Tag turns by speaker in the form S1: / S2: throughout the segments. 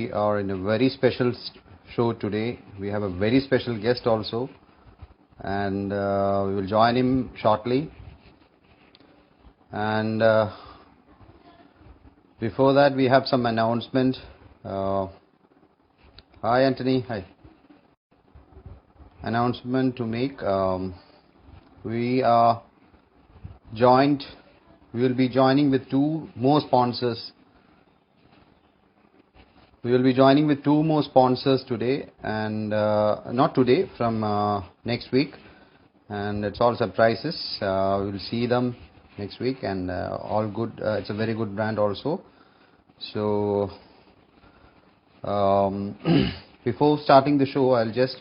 S1: We are in a very special show today. We have a very special guest also, and we will join him shortly. And before that, we have some announcement. Hi, Anthony. Hi. Announcement to make. We will be joining with two more sponsors. We will be joining with two more sponsors today, and not today, from next week. And it's all surprises. We will see them next week, and all good. It's a very good brand also. So before starting the show, I'll just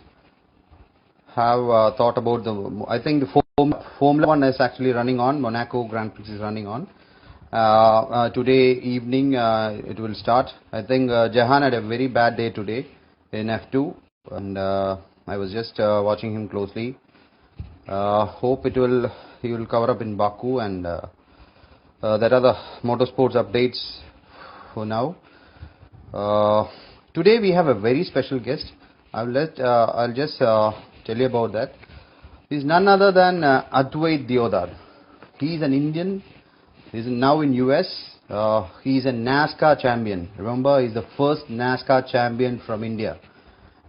S1: have thought about I think the Formula 1 is actually running on. Monaco Grand Prix is running on. Today evening it will start. I think Jahan had a very bad day today in F2, and I was just watching him closely. Hope he will cover up in Baku, and there are the motorsports updates for now. Today we have a very special guest. I'll just tell you about that. He's none other than Advait Deodhar. He's an Indian. He's now in US. He's a NASCAR champion. Remember, he's the first NASCAR champion from India.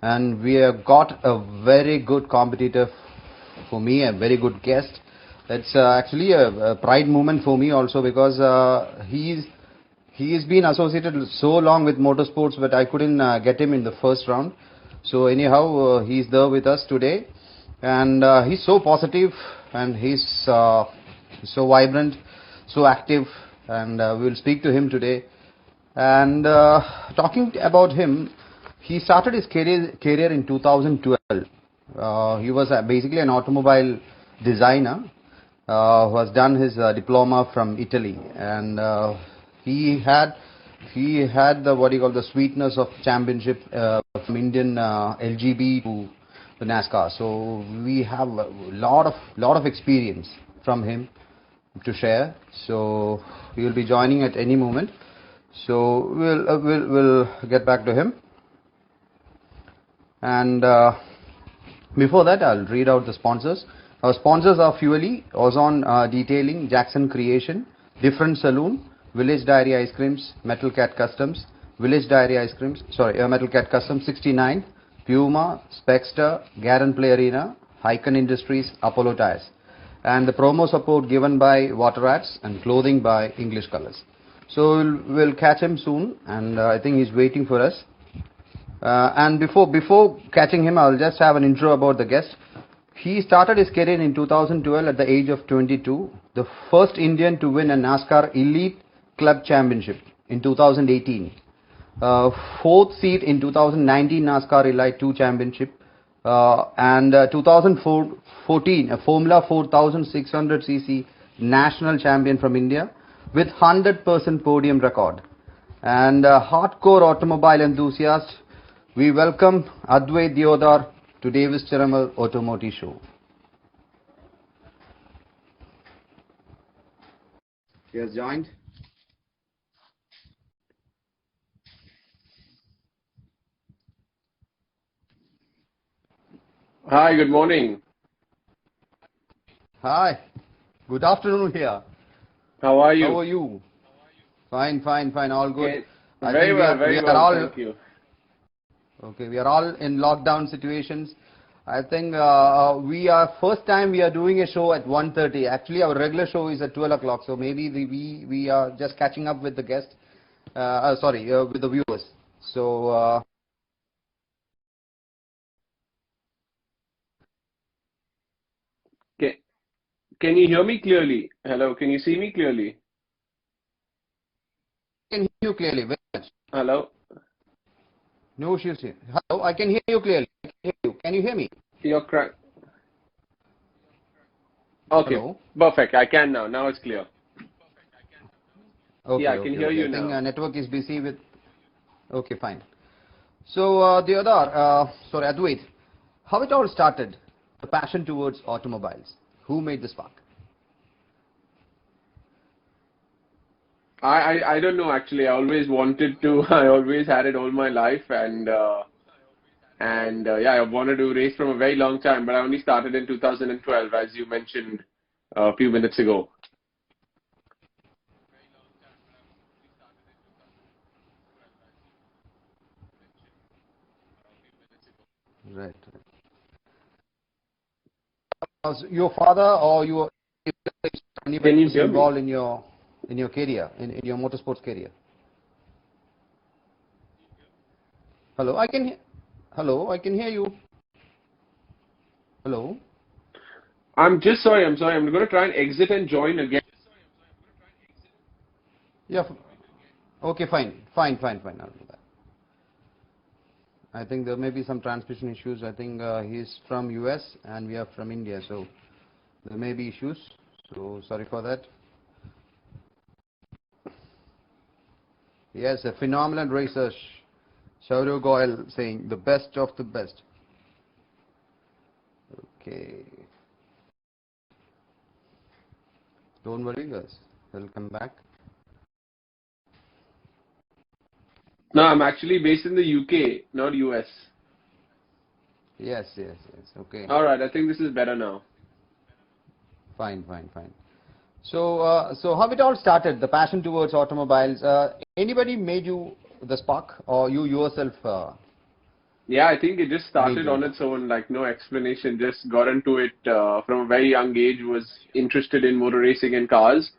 S1: And we have got a very good competitor for me, a very good guest. It's actually a pride moment for me also, because he's been associated so long with motorsports, but I couldn't get him in the first round. So anyhow, he's there with us today, and he's so positive, and he's so vibrant, so active, and we'll speak to him today. And talking about him, he started his career in 2012. He was basically an automobile designer who has done his diploma from Italy, and he had the the sweetness of championship from Indian LGB to the NASCAR. So we have a lot of experience from him to share. So he will be joining at any moment. So we'll get back to him. And before that, I'll read out the sponsors. Our sponsors are Fuelli, Ozone Detailing, Jackson Creation, Different Saloon, Village Dairy Ice Creams, Metal Cat Customs, Metal Cat Customs 69, Puma, Spexter, Garden Play Arena, Hyken Industries, Apollo Tires. And the promo support given by Water Rats and clothing by English Colors. So we'll catch him soon, and I think he's waiting for us. And before catching him, I'll just have an intro about the guest. He started his career in 2012 at the age of 22, the first Indian to win a NASCAR Elite Club Championship in 2018. Fourth seat in 2019 NASCAR Elite 2 Championship, and 2014 a Formula 4600cc national champion from India with 100% podium record. And hardcore automobile enthusiast, we welcome Advait Deodhar to Davies Chirammel Automotive Show. He has joined.
S2: Hi, good morning.
S1: Hi, good afternoon here.
S2: How are you?
S1: How are you? Fine, all good.
S2: Okay. Very well, thank you.
S1: Okay, we are all in lockdown situations. I think first time we are doing a show at 1:30. Actually, our regular show is at 12 o'clock. So maybe we are just catching up with the guest. With the viewers. So.
S2: Can you hear me clearly? Hello, can you see me clearly?
S1: I can hear you clearly. Very much.
S2: Hello?
S1: No issues here. Hello, I can hear you clearly. I can hear you. Can you hear me?
S2: You're correct. Okay, hello? Perfect. I can now. Now it's clear.
S1: Okay,
S2: yeah, I can hear you now.
S1: I think network is busy with... Okay, fine. So, Advait, how it all started, the passion towards automobiles. Who made the spark?
S2: I don't know actually. I always wanted to. I always had it all my life, and yeah, I wanted to race from a very long time. But I only started in 2012, as you mentioned a few minutes ago.
S1: Right. So your father or your anybody
S2: Can you
S1: who's
S2: hear me?
S1: involved in your career, in your motorsports career? Hello, hello, I can hear you. Hello.
S2: I'm just sorry. I'm sorry. I'm going to try and exit and join again.
S1: Yeah. Okay, fine. I'll do that. I think there may be some transmission issues. I think he's from US and we are from India, so there may be issues. So sorry for that. Yes, a phenomenal racer, Shaurya Goyal saying the best of the best. Okay. Don't worry, guys. We'll come back.
S2: No, I'm actually based in the UK, not US.
S1: Yes. Okay.
S2: All right. I think this is better now.
S1: Fine. So how it all started, the passion towards automobiles. Anybody made you the spark, or you yourself
S2: Yeah, I think it just
S1: made
S2: started
S1: you
S2: on
S1: into?
S2: its own, like no explanation. Just got into it from a very young age. Was interested in motor racing and cars,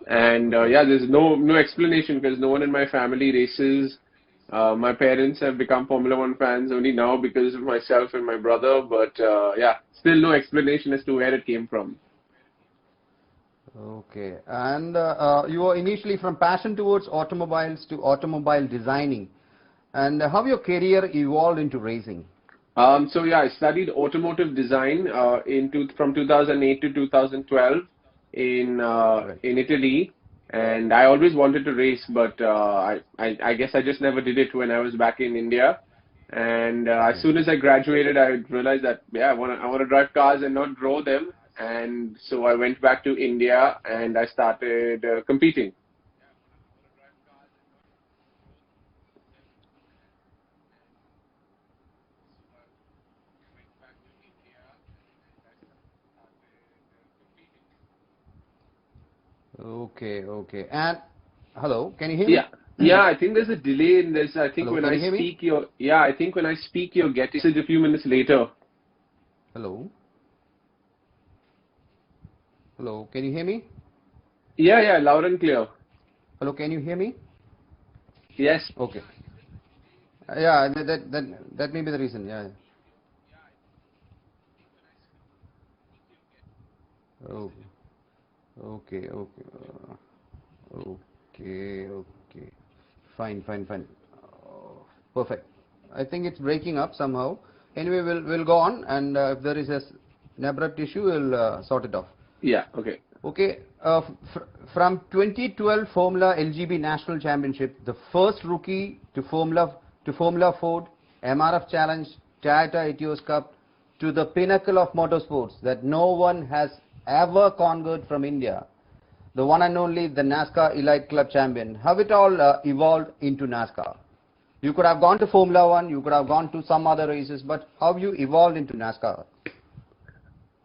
S2: and
S1: Okay.
S2: yeah, there's no explanation because no one in my family races. My parents have become Formula One fans only now because of myself and my brother. But yeah, still no explanation as to where it came from.
S1: Okay. And you were initially from passion towards automobiles to automobile designing. And how your career evolved into racing?
S2: So yeah, I studied automotive design from 2008 to 2012
S1: Right.
S2: in Italy, and I always wanted to race, but I guess I just never did it when I was back in India. And as
S1: Okay.
S2: soon as I graduated, I realized that yeah, I want to drive cars and not draw them, and so I went back to India and I started competing.
S1: Okay. And hello, can you hear me?
S2: Yeah. Yeah, I think there's a delay in this. I think
S1: Hello,
S2: when
S1: can
S2: I
S1: you hear me?
S2: speak, I think when I speak, you're getting a message a few minutes later.
S1: Hello. Hello, can you hear me?
S2: Yeah, loud and clear.
S1: Hello, can you hear me?
S2: Yes.
S1: Okay. Yeah, that may be the reason. Yeah. Oh, okay. Fine. Perfect. I think it's breaking up somehow. Anyway, we'll go on, and if there is an abrupt issue, we'll sort it off.
S2: Yeah, okay.
S1: Okay. From 2012 Formula LGB National Championship, the first rookie to Formula Ford, MRF Challenge, Toyota Etios Cup, to the pinnacle of motorsports that no one has ever conquered from India, the one and only the NASCAR Elite Club champion. How it all evolved into NASCAR? You could have gone to Formula One, you could have gone to some other races, but how you evolved into NASCAR?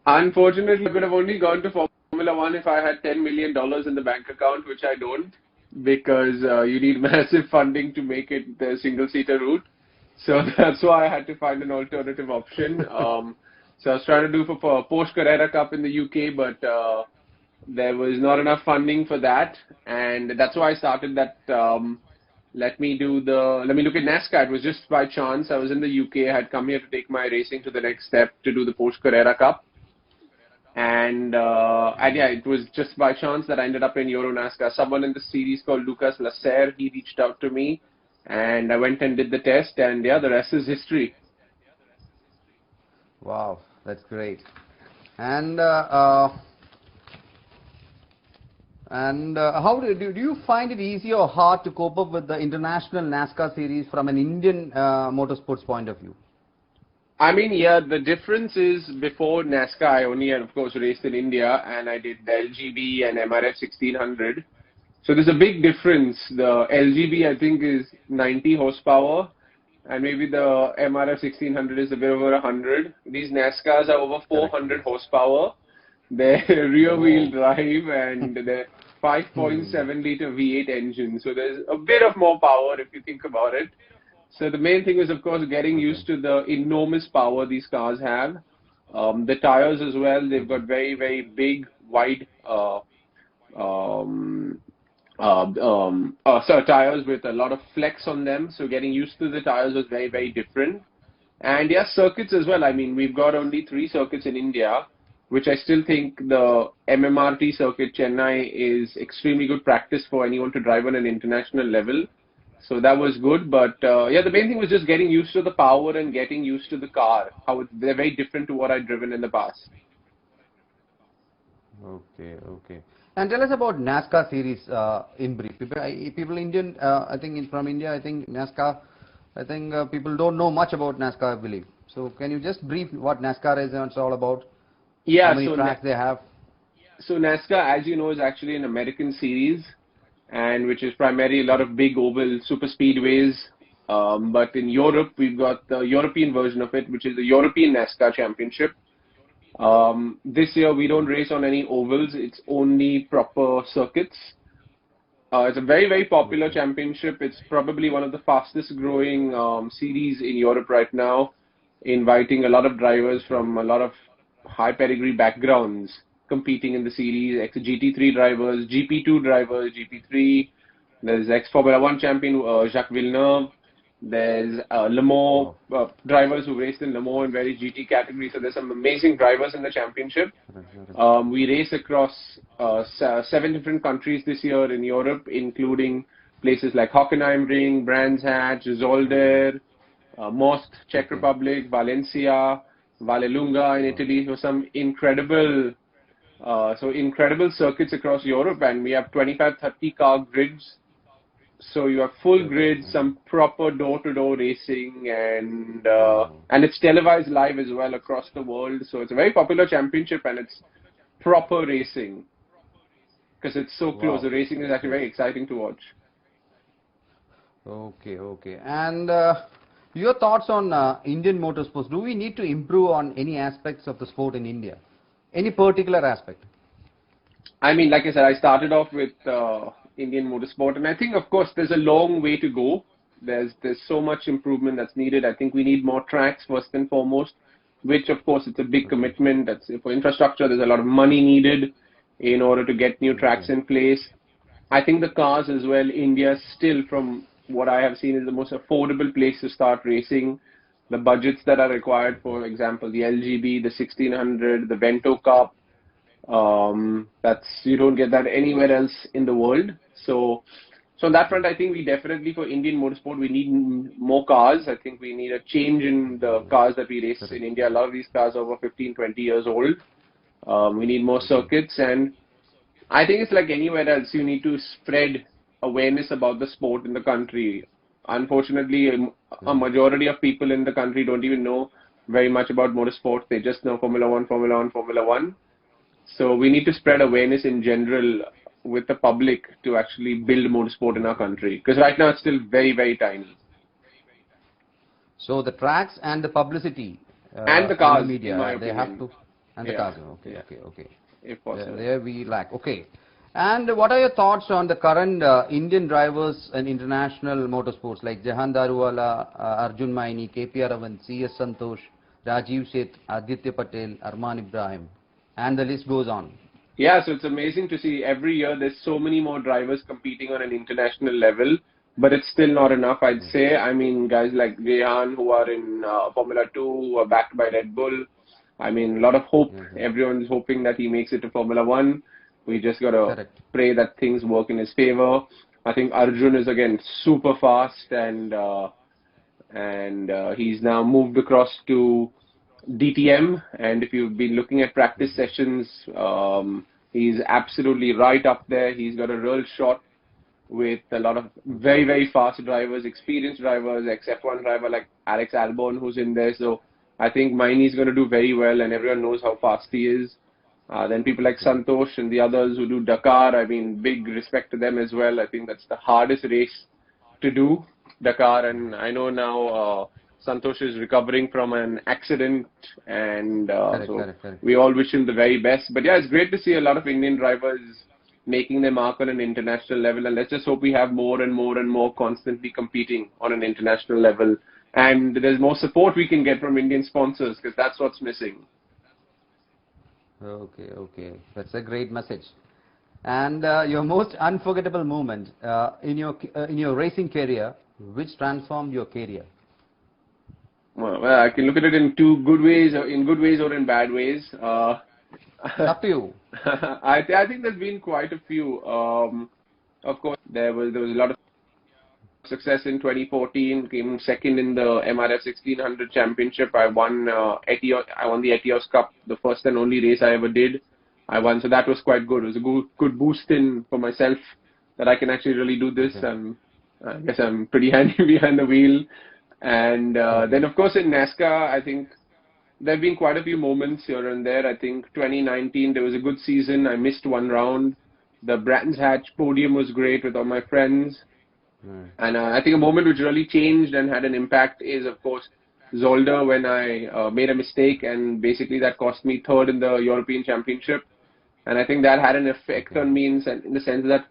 S2: Unfortunately, I could have only gone to Formula One if I had $10 million in the bank account, which I don't, because you need massive funding to make it the single-seater route. So that's why I had to find an alternative option. So I was trying to do for Porsche Carrera Cup in the UK, but there was not enough funding for that, and that's why I started that. Let me look at NASCAR. It was just by chance. I was in the UK. I had come here to take my racing to the next step to do the Porsche Carrera Cup, and yeah, it was just by chance that I ended up in Euro NASCAR. Someone in the series called Lucas Lasser, he reached out to me, and I went and did the test, and yeah, the rest is history.
S1: Wow, that's great. And how do you find it easy or hard to cope up with the international NASCAR series from an Indian motorsports point of view?
S2: I mean, yeah, the difference is before NASCAR, I only, of course, raced in India, and I did the LGB and MRF 1600. So there's a big difference. The LGB I think is 90 horsepower, and maybe the MRF 1600 is a bit over 100. These NASCARs are over
S1: Correct.
S2: 400
S1: Yes.
S2: horsepower. They're rear-wheel
S1: Oh.
S2: drive and they're 5.7-liter V8 engine. So there's a bit of more power if you think about it. So the main thing is, of course, getting
S1: Okay.
S2: used to the enormous power these cars have. The tires as well, they've got very, very big, wide um, tires with a lot of flex on them. So getting used to the tires was very, very different. And yeah, circuits as well. I mean, we've got only 3 circuits in India, which I still think the MMRT circuit, Chennai, is extremely good practice for anyone to drive on an international level. So that was good. But yeah, the main thing was just getting used to the power and getting used to the car. They're very different to what I'd driven in the past.
S1: Okay, okay. And tell us about NASCAR series in brief. People Indian, I think from India, I think NASCAR, I think people don't know much about NASCAR, I believe. So can you just brief what NASCAR is and it's all about?
S2: Yeah,
S1: How many tracks they have?
S2: So NASCAR, as you know, is actually an American series, and which is primarily a lot of big oval super speedways. But in Europe, we've got the European version of it, which is the European NASCAR Championship. This year, we don't race on any ovals. It's only proper circuits. It's a very, very popular championship. It's probably one of the fastest growing series in Europe right now, inviting a lot of drivers from a lot of high pedigree backgrounds competing in the series. Ex-GT3 drivers, GP2 drivers, GP3. There's ex-Formula 1 champion Jacques Villeneuve. There's Le Mans drivers who raced in Le Mans in very GT category. So there's some amazing drivers in the championship. We race across 7 different countries this year in Europe, including places like Hockenheimring, Brands Hatch, Zolder, Most, Czech Republic, Valencia, Vallelunga in Italy. So some incredible circuits across Europe, and we have 25-30 car grids. So you have full grids, some proper door-to-door racing, and it's televised live as well across the world. So it's a very popular championship, and it's proper racing because it's so close. The racing is actually very exciting to watch.
S1: Okay, okay. And your thoughts on Indian motorsports? Do we need to improve on any aspects of the sport in India? Any particular aspect?
S2: I mean, like I said, I started off with Indian motorsport, and I think, of course, there's a long way to go. There's so much improvement that's needed. I think we need more tracks first and foremost, which, of course, it's a big commitment. That's for infrastructure. There's a lot of money needed in order to get new tracks in place. I think the cars as well. India still, from what I have seen, is the most affordable place to start racing. The budgets that are required, for example, the LGB, the 1600, the Vento Cup, you don't get that anywhere else in the world. So on that front, I think we definitely, for Indian motorsport, we need more cars. I think we need a change in the cars that we race in India. A lot of these cars are over 15, 20 years old. We need more circuits, and I think it's like anywhere else. You need to spread awareness about the sport in the country. Unfortunately, a majority of people in the country don't even know very much about motorsport. They just know Formula 1, Formula 1, Formula 1. So we need to spread awareness in general with the public to actually build motorsport in our country. Because right now it's still very, very tiny.
S1: So the tracks and the publicity
S2: and the cars,
S1: and the media,
S2: in my
S1: they
S2: opinion.
S1: have to, and the cars. Okay,
S2: Yeah.
S1: okay, okay.
S2: If possible.
S1: There we lack. Okay. And what are your thoughts on the current Indian drivers in international motorsports like Jahan Daruwala, Arjun Maini, KP Aravind, CS Santosh, Rajiv Seth, Aditya Patel, Arman Ibrahim, and the list goes on?
S2: Yeah, so it's amazing to see every year there's so many more drivers competing on an international level, but it's still not enough, I'd say. I mean, guys like Jehan who are in Formula 2, who are backed by Red Bull. I mean, a lot of hope. Everyone's hoping that he makes it to Formula 1. We just got to pray that things work in his favor. I think Arjun is, again, super fast, and he's now moved across to DTM. And if you've been looking at practice sessions, he's absolutely right up there. He's got a real shot with a lot of very, very fast drivers, experienced drivers, ex-F1 driver like Alex Albon, who's in there. So I think Maini's going to do very well, and everyone knows how fast he is. Then people like Santosh and the others who do Dakar, I mean, big respect to them as well. I think that's the hardest race to do, Dakar. And I know now Santosh is recovering from an accident, and
S1: Correct.
S2: we all wish him the very best. But yeah, it's great to see a lot of Indian drivers making their mark on an international level, and let's just hope we have more and more and more constantly competing on an international level, and there's more support we can get from Indian sponsors, because that's what's missing.
S1: Okay. That's a great message. And your most unforgettable moment in your racing career, which transformed your career?
S2: Well, I can look at it in two good ways, or in good ways or in bad ways.
S1: Up to you.
S2: I think there's been quite a few. Of course, there was a lot of success in 2014. Came second in the MRF 1600 Championship. I won the Etios Cup, the first and only race I ever did. I won, so that was quite good. It was a good boost in for myself that I can actually really do this.
S1: Okay.
S2: I guess I'm pretty handy behind the wheel. And then, of course, in NASCAR, I think there have been quite a few moments here and there. I think 2019, there was a good season. I missed one round. The Brands Hatch podium was great with all my friends. And I think a moment which really changed and had an impact is, of course, Zolder, when I made a mistake, and basically that cost me third in the European Championship. And I think that had an effect on me in the sense that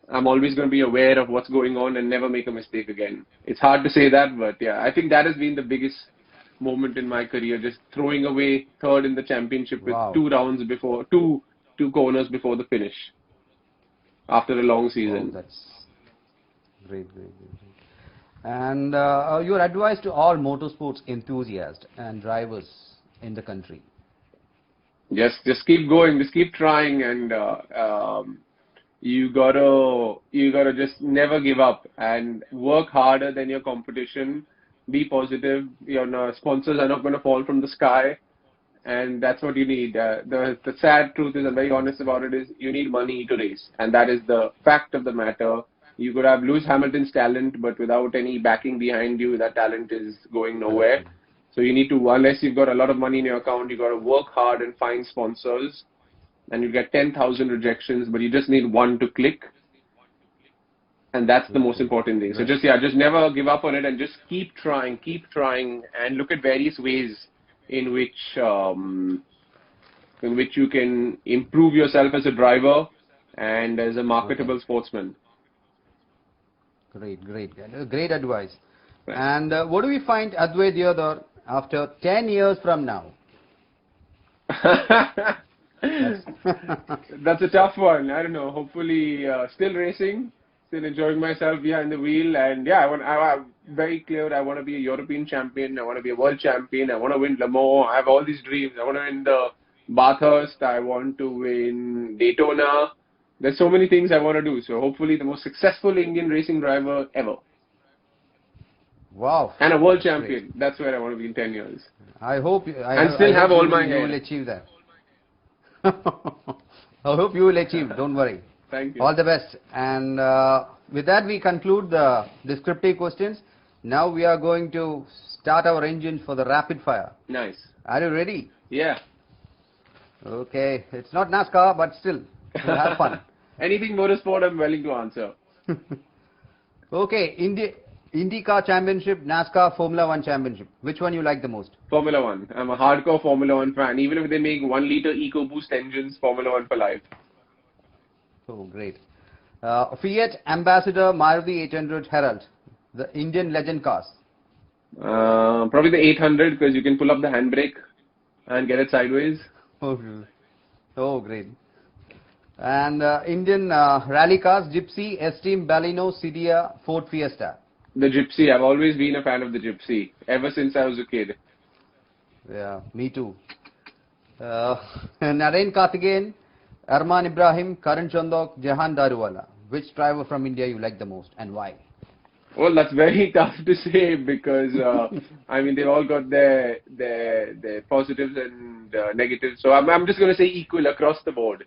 S2: I'm always going to be aware of what's going on and never make a mistake again. It's hard to say that, but yeah, I think that has been the biggest moment in my career, just throwing away third in the championship with two corners before the finish after a long season.
S1: Wow, that's great. And your advice to all motorsports enthusiasts and drivers in the country?
S2: Just keep going, just keep trying, and you gotta just never give up and work harder than your competition. Be positive. Your sponsors are not going to fall from the sky, and that's what you need. The sad truth is, I'm very honest about it, is you need money to race, and that is the fact of the matter. You could have Lewis Hamilton's talent, but without any backing behind you, that talent is going nowhere. So you need to, unless you've got a lot of money in your account, you got to work hard and find sponsors. And you get 10,000 rejections, but you just need one to click. And that's the most important thing. So just never give up on it, and just keep trying, and look at various ways in which you can improve yourself as a driver and as a marketable sportsman. Great
S1: advice. And what do we find Advait Deodhar after 10 years from now?
S2: That's a tough one. I don't know. Hopefully, still racing, still enjoying myself behind the wheel, and yeah, I'm very clear. I want to be a European champion. I want to be a world champion. I want to win Le Mans. I have all these dreams. I want to win the Bathurst. I want to win Daytona. There's so many things I want to do. So hopefully, the most successful Indian racing driver ever.
S1: Wow!
S2: And a world champion. Great. That's where I want to be in 10 years.
S1: I hope.
S2: And still have all my hair.
S1: You will achieve that. I hope you will achieve, don't worry.
S2: Thank you.
S1: All the best. And with that, we conclude the descriptive questions. Now we are going to start our engine for the rapid fire.
S2: Nice.
S1: Are you ready?
S2: Yeah.
S1: Okay. It's not NASCAR, but still, we'll have fun.
S2: Anything motorsport, I'm willing to answer.
S1: Okay. IndyCar Championship, NASCAR Formula 1 Championship. Which one you like the most?
S2: Formula 1. I'm a hardcore Formula 1 fan. Even if they make 1 liter EcoBoost engines, Formula 1 for life.
S1: Oh, great. Fiat Ambassador Maruti 800 Herald, the Indian legend cars.
S2: Probably the 800, because you can pull up the handbrake and get it sideways.
S1: Oh, great. And Indian rally cars, Gypsy, Esteem, Baleno, Cydia, Ford Fiesta.
S2: The Gypsy. I've always been a fan of the Gypsy, ever since I was a kid.
S1: Yeah, me too. Naren Karthikeyan, Arman Ibrahim, Karan Chandok, Jahan Daruwala. Which driver from India you like the most and why?
S2: Well, that's very tough to say, because I mean, they've all got their positives and negatives. So I'm just going to say equal across the board.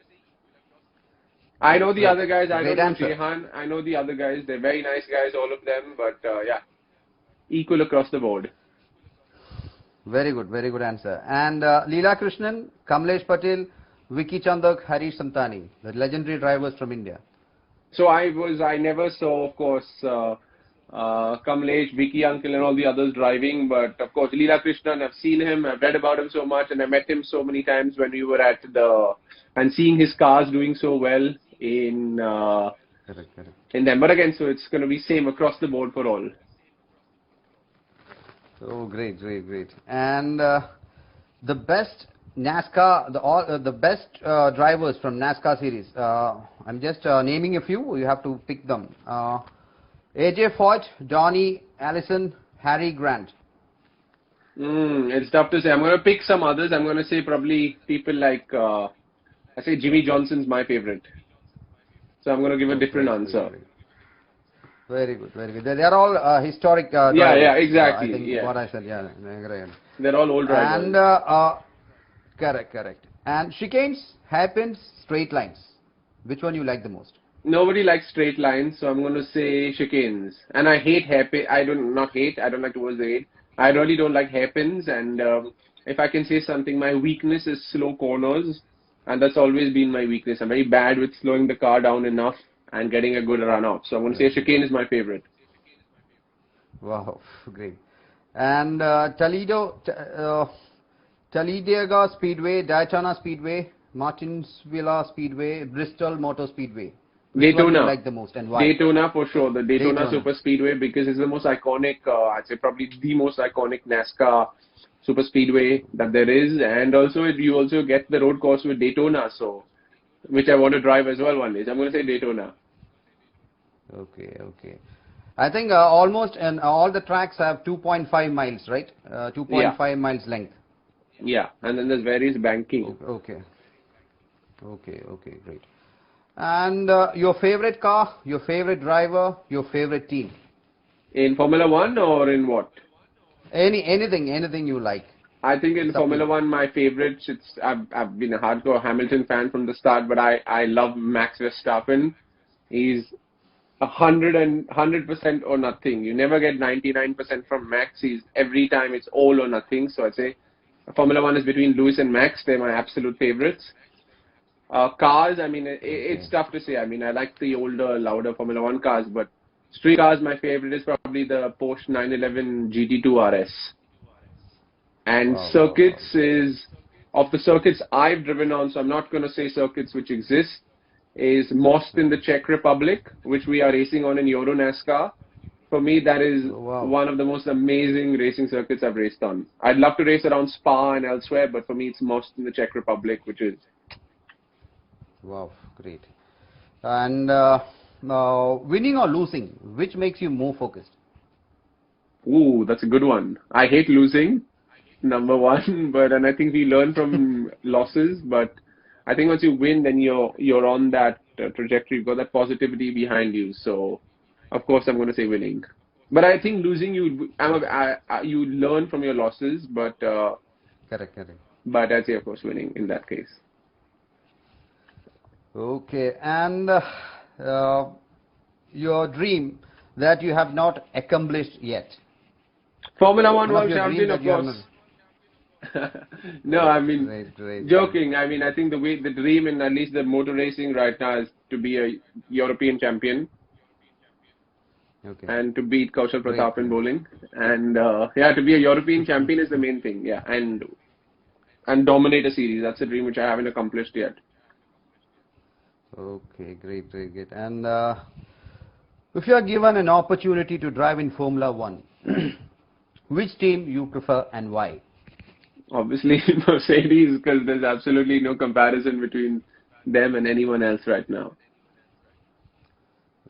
S2: I know the other guys. I know Jehan. I know the other guys. They're very nice guys, all of them. But yeah, equal across the board.
S1: Very good answer. And Leela Krishnan, Kamlesh Patel, Vicky Chandak, Harish Santani, the legendary drivers from India?
S2: So I never saw, of course, Kamlesh, Vicky Uncle and all the others driving, but of course Leela Krishnan, I've seen him, I've read about him so much, and I met him so many times when we were at and seeing his cars doing so well in
S1: Correct, correct.
S2: in them. But again, so it's going to be same across the board for all.
S1: Oh, great, great, great. And the best NASCAR, the best drivers from NASCAR series. I'm just naming a few. You have to pick them. AJ Foyt, Donnie Allison, Harry Grant.
S2: It's tough to say. I'm going to pick some others. I'm going to say probably people like I say Jimmy Johnson's my favorite. So I'm going to give a different answer.
S1: Very good, very good. They are all historic drivers.
S2: Yeah, exactly.
S1: I think what I said, yeah.
S2: They're all old drivers.
S1: And correct, correct. And chicanes, hairpins, straight lines. Which one you like the most?
S2: Nobody likes straight lines, so I'm going to say chicanes. And I hate hairpin. I don't like towards the hate. I really don't like hairpins. And if I can say something, my weakness is slow corners. And that's always been my weakness. I'm very bad with slowing the car down enough and getting a good run off. So I'm going to say chicane is my favorite.
S1: Wow, great. And Talladega Speedway, Daytona Speedway, Martinsville Speedway, Bristol Motor Speedway. Which one do you like the most and why?
S2: Daytona for sure. The Daytona Super Speedway, because it's the most iconic, I'd say probably the most iconic NASCAR Super Speedway that there is. And also you also get the road course with Daytona, so which I want to drive as well one day. So I'm going to say Daytona.
S1: Okay, okay. I think almost and all the tracks have 2.5 miles, right? 2.5 miles length.
S2: Yeah, and then there's various banking.
S1: Okay. Okay, okay, great. And your favorite car, your favorite driver, your favorite team?
S2: In Formula One or in what?
S1: Anything you like.
S2: I think in Formula One, my favorites, I've been a hardcore Hamilton fan from the start, but I love Max Verstappen. He's 100% or nothing. You never get 99% from Max. Every time it's all or nothing. So I'd say Formula One is between Lewis and Max. They're my absolute favorites. Cars, I mean, it's tough to say. I mean, I like the older, louder Formula One cars, but street cars, my favorite is probably the Porsche 911 GT2 RS. And circuits is, of the circuits I've driven on, so I'm not going to say circuits which exist, is Most in the Czech Republic, which we are racing on in Euro NASCAR. For me, that is one of the most amazing racing circuits I've raced on. I'd love to race around Spa and elsewhere, but for me, it's Most in the Czech Republic, which is...
S1: Wow, great. And winning or losing, which makes you more focused?
S2: Ooh, that's a good one. I hate losing, number one, and I think we learn from losses, but I think once you win, then you're on that trajectory. You've got that positivity behind you. So, of course, I'm going to say winning. But I think losing, you learn from your losses, but
S1: correct.
S2: But I'd say, of course, winning in that case.
S1: Okay, and your dream that you have not accomplished yet?
S2: Formula One World Champion, of course. No, I mean, joking. I mean, I think the dream in at least the motor racing right now is to be a European champion. Okay. And to beat Kaushal Pratap in bowling. And to be a European champion is the main thing. Yeah, and dominate a series. That's a dream which I haven't accomplished yet.
S1: Okay, great. And if you are given an opportunity to drive in Formula One, which team you prefer and why?
S2: Obviously Mercedes, because there's absolutely no comparison between them and anyone else right now.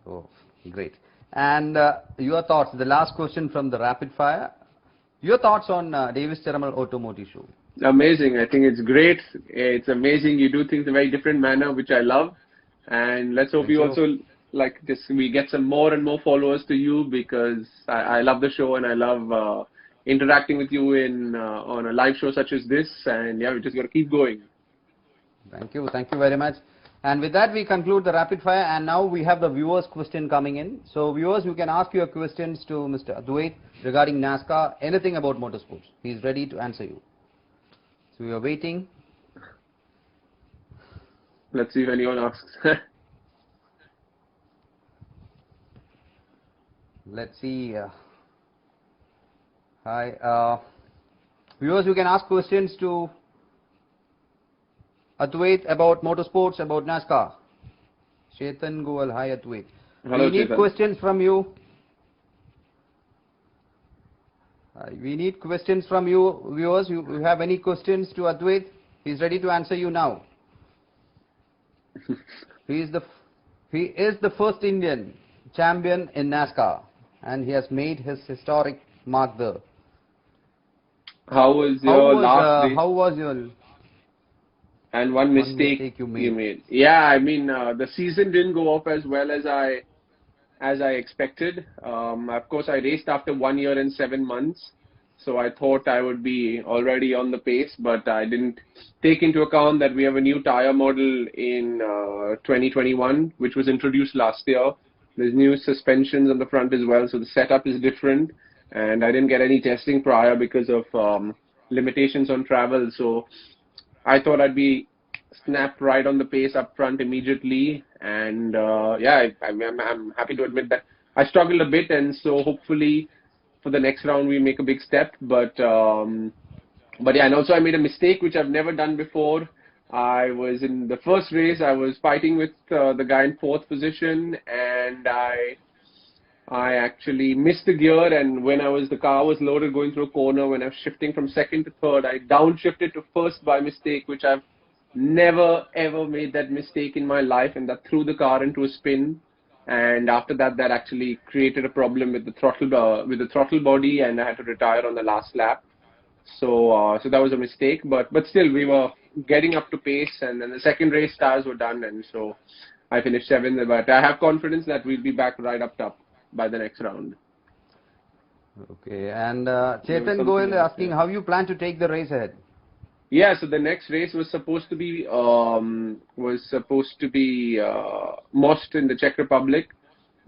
S1: Oh, great. And your thoughts, the last question from the rapid fire. Your thoughts on Davies Chirammel Automotive show?
S2: Amazing. I think it's great. It's amazing. You do things in a very different manner, which I love. And let's hope you also we get some more and more followers to you, because I love the show and I love interacting with you on a live show such as this. And yeah, we just got to keep going.
S1: Thank you very much. And with that, we conclude the rapid fire. And now we have the viewers' question coming in. So viewers, you can ask your questions to Mr. Advait regarding NASCAR, anything about motorsports. He is ready to answer you. So we are waiting
S2: Let's see if anyone asks.
S1: Let's see. Hi. Viewers, you can ask questions to Advait about motorsports, about NASCAR. Chetan Goel, hi Advait.
S2: Hello,
S1: We need
S2: Chetan.
S1: questions from you. We need questions from you, viewers. You have any questions to Advait? He's ready to answer you now. He is the first Indian champion in NASCAR, and he has made his historic mark there.
S2: How was your last race?
S1: How was your
S2: And one mistake
S1: you
S2: made. Yeah, I mean, the season didn't go off as well as I expected. Of course, I raced after 1 year and 7 months, so I thought I would be already on the pace, but I didn't take into account that we have a new tire model in 2021, which was introduced last year. There's new suspensions on the front as well, so the setup is different, and I didn't get any testing prior because of limitations on travel, so I thought I'd be snapped right on the pace up front immediately, and yeah, I'm happy to admit that I struggled a bit, and so hopefully for the next round we make a big step. But yeah, and also I made a mistake which I've never done before. I was in the first race, I was fighting with the guy in 4th position, and I actually missed the gear, and when the car was loaded going through a corner, when I was shifting from 2nd to 3rd, I downshifted to 1st by mistake, which I've never ever made that mistake in my life, and that threw the car into a spin. And after that, that actually created a problem with the throttle body, and I had to retire on the last lap. So that was a mistake, but still we were getting up to pace, and then the second race tires were done, and so I finished 7th. But I have confidence that we'll be back right up top by the next round.
S1: Okay, and Chetan Goel asking how you plan to take the race ahead.
S2: Yeah, so the next race was supposed to be Most in the Czech Republic,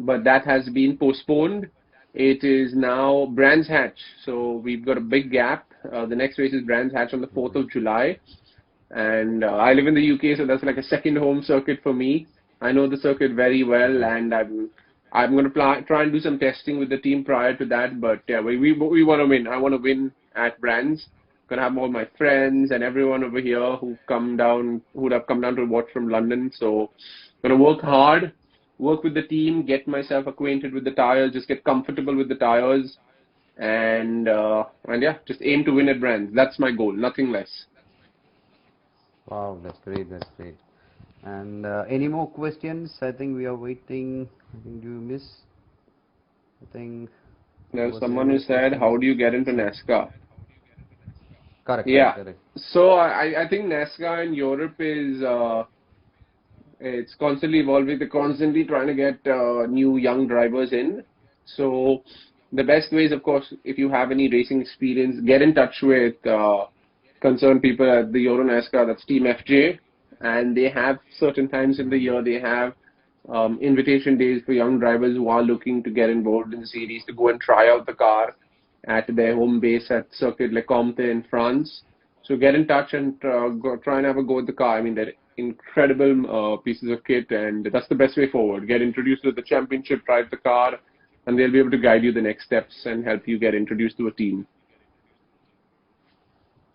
S2: but that has been postponed. It is now Brands Hatch, so we've got a big gap. The next race is Brands Hatch on the 4th of July, and I live in the UK, so that's like a second home circuit for me. I know the circuit very well, and I'm going to try and do some testing with the team prior to that. But yeah, we want to win. I want to win at Brands. Going to have all my friends and everyone over here who'd have come down to watch from London. So going to work hard, work with the team, get myself acquainted with the tires, just get comfortable with the tires, and yeah, just aim to win at Brands. That's my goal, nothing less.
S1: Wow, that's great. That's great. And any more questions? I think we are waiting. I think, do you miss? I think
S2: there's someone who said, how do you get into NASCAR?
S1: Correct.
S2: Yeah.
S1: Correct.
S2: So I think NASCAR in Europe is it's constantly evolving. They're constantly trying to get new young drivers in. So the best way is, of course, if you have any racing experience, get in touch with concerned people at the Euro NASCAR. That's Team FJ, and they have certain times in the year they have invitation days for young drivers who are looking to get involved in the series, to go and try out the car at their home base at Circuit Le Comte in France. So get in touch and try and have a go at the car. I mean, they're incredible pieces of kit, and that's the best way forward. Get introduced to the championship, drive the car, and they'll be able to guide you the next steps and help you get introduced to a team.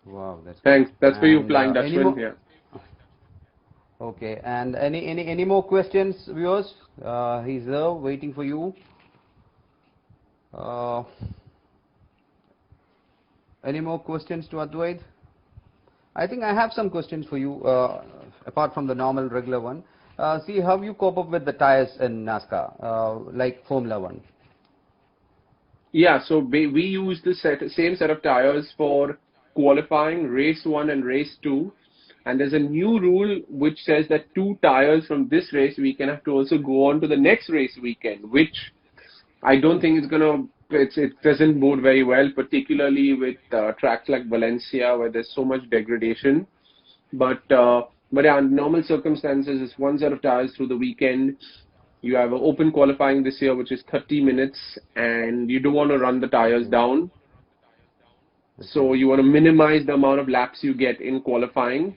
S1: Wow, that's
S2: thanks. That's for you, Flying Dutchman. Yeah.
S1: Okay, and any more questions, viewers? He's there waiting for you. Any more questions to Advait? I think I have some questions for you, apart from the normal regular one. See how you cope up with the tires in NASCAR, like Formula 1.
S2: Yeah, so we use the same set of tires for qualifying, race 1 and race 2. And there's a new rule which says that 2 tires from this race weekend have to also go on to the next race weekend, which I don't think is going to, it doesn't bode very well, particularly with tracks like Valencia where there's so much degradation. But yeah, under normal circumstances, it's 1 set of tires through the weekend. You have an open qualifying this year, which is 30 minutes, and you don't want to run the tires down. So you want to minimize the amount of laps you get in qualifying.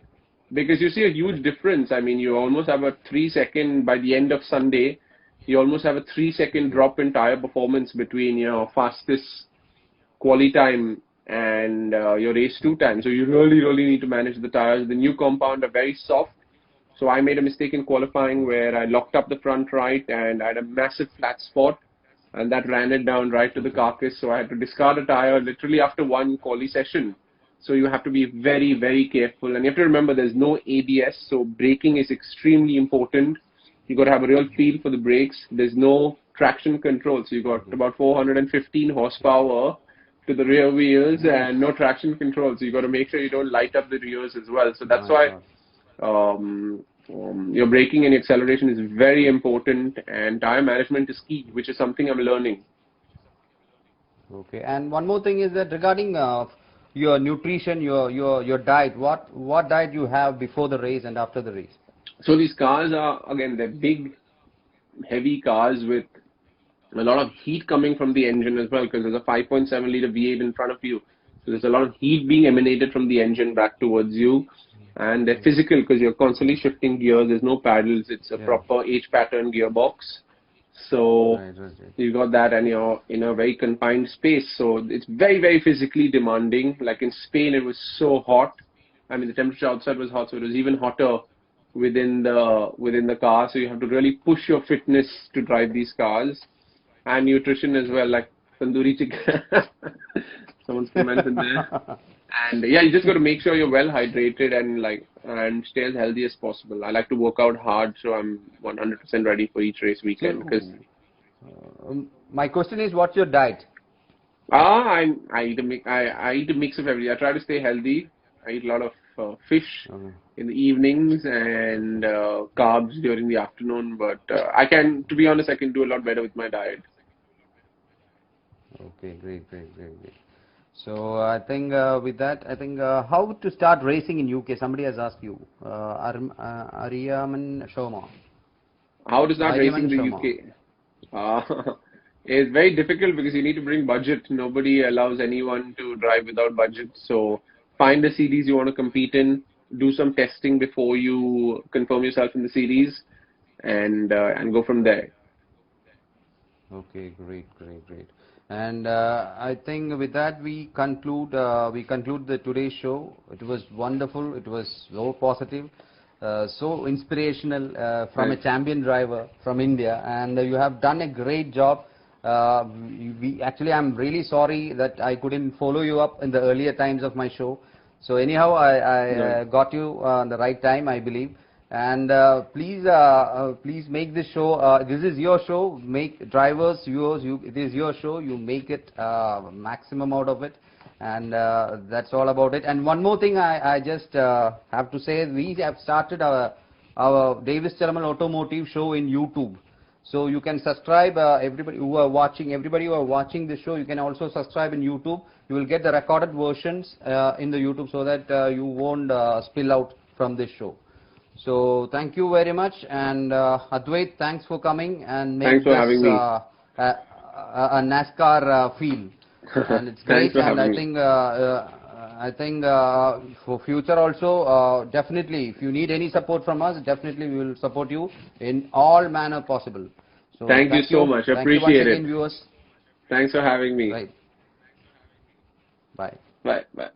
S2: because you see a huge difference. I mean, you almost have a 3 second by the end of Sunday. You almost have a 3 second drop in tire performance between your fastest quali time and your race 2 time. So you really need to manage the tires. The new compound are very soft. So I made a mistake in qualifying where I locked up the front right and I had a massive flat spot, and that ran it down right to the carcass. So I had to discard a tire literally after one quali session. So you have to be very careful, and you have to remember there's no ABS, so braking is extremely important. You got to have a real feel for the brakes. There's no traction control, so you got about 415 horsepower to the rear wheels and no traction control. So you got to make sure you don't light up the rears as well. So that's why your braking and acceleration is very important, and tire management is key, which is something I'm learning.
S1: Okay, and one more thing is that regarding your nutrition, your diet, what diet you have before the race and after the race?
S2: So these cars are, again, they're big, heavy cars with a lot of heat coming from the engine as well, because there's a 5.7 liter V8 in front of you. So there's a lot of heat being emanated from the engine back towards you. And they're physical because you're constantly shifting gears. There's no paddles. It's a proper H-pattern gearbox. So you got that, and you're in a very confined space. So it's very physically demanding. Like in Spain, it was so hot. I mean, the temperature outside was hot, so it was even hotter within the car. So you have to really push your fitness to drive these cars, and nutrition as well, like tandoori chicken. Someone's commented there. And yeah, you just got to make sure you're well hydrated and stay as healthy as possible. I like to work out hard, so I'm 100% ready for each race weekend. Because
S1: my question is, what's your diet?
S2: I eat a mix of everything. I try to stay healthy. I eat a lot of fish in the evenings and carbs during the afternoon. But to be honest, I can do a lot better with my diet.
S1: Okay, great. So I think with that, I think how to start racing in UK? Somebody has asked you, Ariyaman Shoma.
S2: How to start racing in the UK? It's very difficult because you need to bring budget. Nobody allows anyone to drive without budget. So find the series you want to compete in. Do some testing before you confirm yourself in the series, and go from there.
S1: Okay, great. And I think with that we conclude the today's show. It was wonderful. It was so positive, so inspirational from a champion driver from India, and you have done a great job. I'm really sorry that I couldn't follow you up in the earlier times of my show. So anyhow, I got you on the right time, I believe. And please make this show. This is your show. Make drivers, viewers. It is your show. You make it maximum out of it, and that's all about it. And one more thing, I just have to say, we have started our Davies Chirammel Automotive show in YouTube. So you can subscribe. Everybody who are watching this show, you can also subscribe in YouTube. You will get the recorded versions in the YouTube, so that you won't spill out from this show. So thank you very much, and Advait, thanks for coming and make this a NASCAR feel. And it's great, and I think for future also, definitely, if you need any support from us, definitely we will support you in all manner possible. So
S2: thank you so much. Appreciate it.
S1: Viewers.
S2: Thanks for having me.
S1: Right. Bye.
S2: Bye.